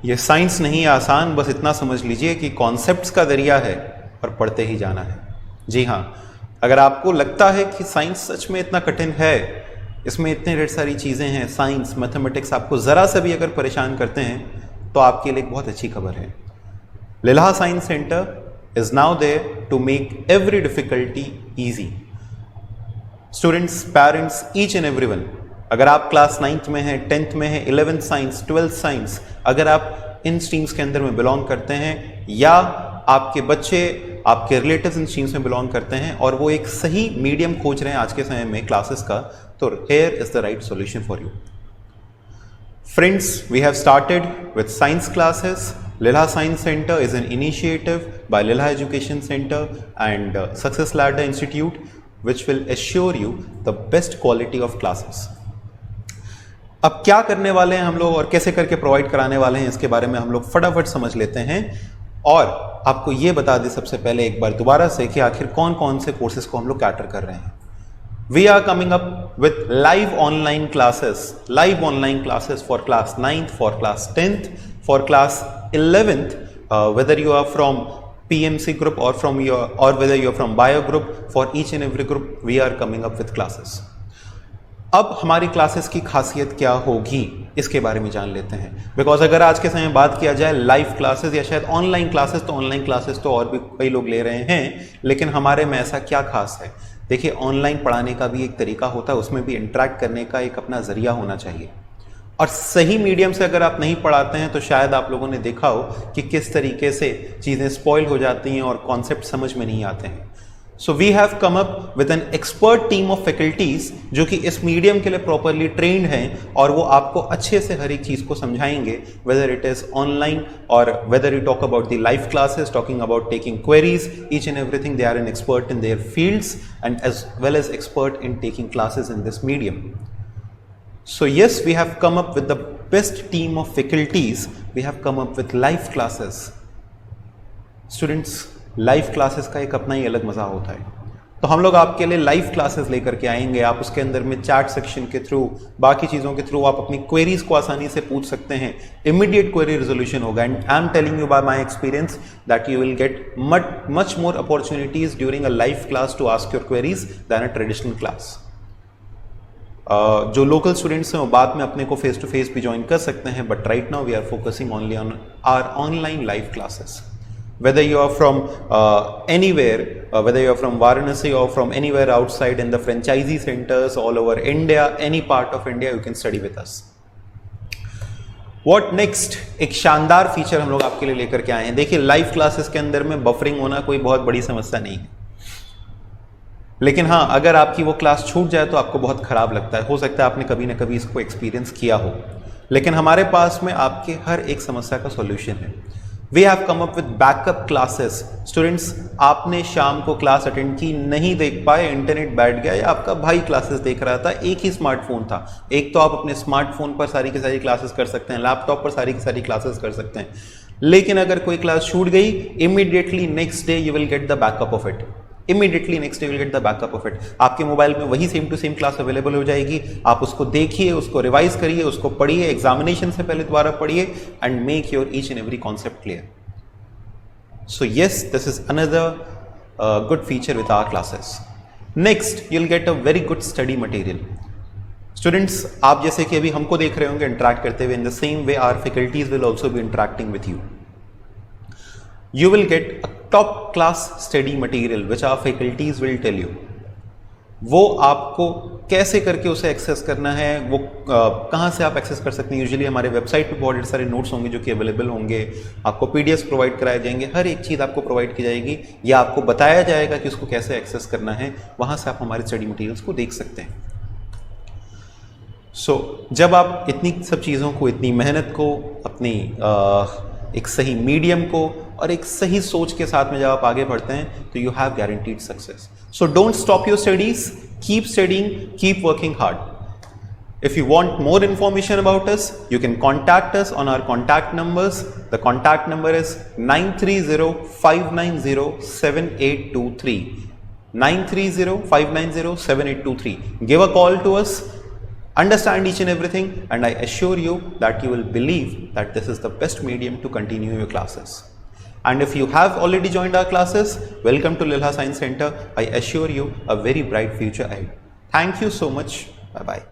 ये साइंस नहीं आसान, बस इतना समझ लीजिए कि कॉन्सेप्ट्स का दरिया है और पढ़ते ही जाना है। जी हाँ, अगर आपको लगता है कि साइंस सच में इतना कठिन है, इसमें इतने ढेर सारी चीज़ें हैं, साइंस मैथमेटिक्स आपको ज़रा सा भी अगर परेशान करते हैं, तो आपके लिए एक बहुत अच्छी खबर है। लिल्हा science centre is now there to make every difficulty easy. Students, parents, each and everyone, अगर आप क्लास 9th में हैं, 10th में हैं, 11th साइंस, 12th साइंस, अगर आप इन स्ट्रीम्स के अंदर में बिलोंग करते हैं या आपके बच्चे आपके रिलेटिव्स इन स्ट्रीम्स में बिलोंग करते हैं और वो एक सही मीडियम खोज रहे हैं आज के समय में क्लासेस का, तो here is the right solution for you. Friends, we have started with science classes. Lilha Science Center is an initiative by Lilha Education Center and Success Ladder Institute, which will assure you the best quality of classes. अब क्या करने वाले हैं हम लोग और कैसे करके प्रोवाइड कराने वाले हैं, इसके बारे में हम लोग फटाफट समझ लेते हैं और आपको ये बता दें सबसे पहले एक बार दोबारा से कि आखिर कौन कौन से कोर्सेज को हम लोग कैटर कर रहे हैं। We are coming up with live online classes for class 9th, for class 10th, for class 11th, whether you are from PMC group or whether you are from bio group, for each and every group we are coming up with classes. अब हमारी classes की खासियत क्या होगी इसके बारे में जान लेते हैं। बिकॉज अगर आज के समय में बात किया जाए लाइव क्लासेस या शायद ऑनलाइन क्लासेस, तो ऑनलाइन क्लासेस तो और भी कई लोग ले रहे हैं, लेकिन हमारे में ऐसा क्या खास है। देखिए, ऑनलाइन पढ़ाने का भी एक तरीका होता है, उसमें भी इंटरेक्ट करने का एक अपना जरिया होना चाहिए। और सही मीडियम से अगर आप नहीं पढ़ाते हैं तो शायद आप लोगों ने देखा हो कि किस तरीके से चीज़ें स्पॉइल हो जाती हैं और कॉन्सेप्ट समझ में नहीं आते हैं। So we have come up with an expert team of faculties जो कि इस मीडियम के लिए प्रॉपरली ट्रेंड हैं और वो आपको अच्छे से हर एक चीज़ को समझाएंगे, वेदर इट इज़ ऑनलाइन और whether you talk about the live classes, talking about taking queries, each and everything, they are an expert in their fields and as well as expert in taking classes in this medium. So yes, we have come up with the best team of faculties. We have come up with live classes. Students, live classes का एक अपना ही अलग मज़ा होता है, तो हम लोग आपके लिए लाइव क्लासेस लेकर के आएंगे। आप उसके अंदर में चैट सेक्शन के थ्रू, बाकी चीज़ों के थ्रू आप अपनी क्वेरीज को आसानी से पूछ सकते हैं। इमीडिएट क्वेरी रेजोल्यूशन होगा and I am telling you by my experience that you will get much more opportunities during a live class to ask your queries than a traditional class. जो local students हैं वो बाद में अपने को face to face भी join कर सकते हैं, but right now we are focusing only on our online live classes. Whether you are from anywhere, whether you are from Varanasi or from anywhere outside in the franchisee centers all over India, any part of India, you can study with us. What next? एक शानदार feature हम लोग आपके लिए लेकर के आए हैं। देखिए, लाइव क्लासेस के अंदर में बफरिंग होना कोई बहुत बड़ी समस्या नहीं है, लेकिन हाँ, अगर आपकी वो क्लास छूट जाए तो आपको बहुत खराब लगता है। हो सकता है आपने कभी ना कभी इसको एक्सपीरियंस किया हो, लेकिन हमारे पास में आपके हर एक समस्या का सॉल्यूशन है। We have come up with backup classes. Students, आपने शाम को क्लास अटेंड की, नहीं देख पाए, इंटरनेट बैठ गया या आपका भाई क्लासेस देख रहा था, एक ही स्मार्टफोन था, एक तो आप अपने स्मार्टफोन पर सारी की सारी क्लासेस कर सकते हैं, लैपटॉप पर सारी की सारी क्लासेस कर सकते हैं, लेकिन अगर कोई क्लास छूट गई, immediately next day you will get the backup of it. Immediately next day will get the backup of it. आपके मोबाइल में वही same to same class available हो जाएगी. आप उसको देखिए, उसको रिवाइज करिए, उसको पढ़िए, एग्जामिनेशन से पहले दोबारा पढ़िए and make your each and every concept clear. So yes, this is another good feature with our classes. Next, you'll get a very good study material. Students, आप जैसे कि अभी हमको देख रहे होंगे इंटरेक्ट करते हुए, in the same way our faculties will also be interacting with you. You will get a top class study material which our faculties will tell you. वो आपको कैसे करके उसे एक्सेस करना है, वो कहाँ से आप एक्सेस कर सकते हैं। यूजुअली हमारे वेबसाइट पे बहुत सारे नोट्स होंगे जो कि अवेलेबल होंगे, आपको पीडीएफ प्रोवाइड कराए जाएंगे, हर एक चीज़ आपको प्रोवाइड की जाएगी या आपको बताया जाएगा कि उसको कैसे एक्सेस करना है। वहाँ से आप हमारे स्टडी मटेरियल्स को देख सकते हैं। सो जब आप इतनी सब चीज़ों को, इतनी मेहनत को, अपनी एक सही मीडियम को और एक सही सोच के साथ में जब आप आगे बढ़ते हैं तो you have guaranteed success. So don't stop your studies, keep studying, keep working hard. If you want more information about us, you can contact us on our contact numbers. The contact number is 930-590-7823. 930-590-7823. Give a call to us. understand each and everything, and I assure you that you will believe that this is the best medium to continue your classes. And if you have already joined our classes, welcome to Lilha Science Center. I assure you a very bright future ahead. Thank you so much. Bye-bye.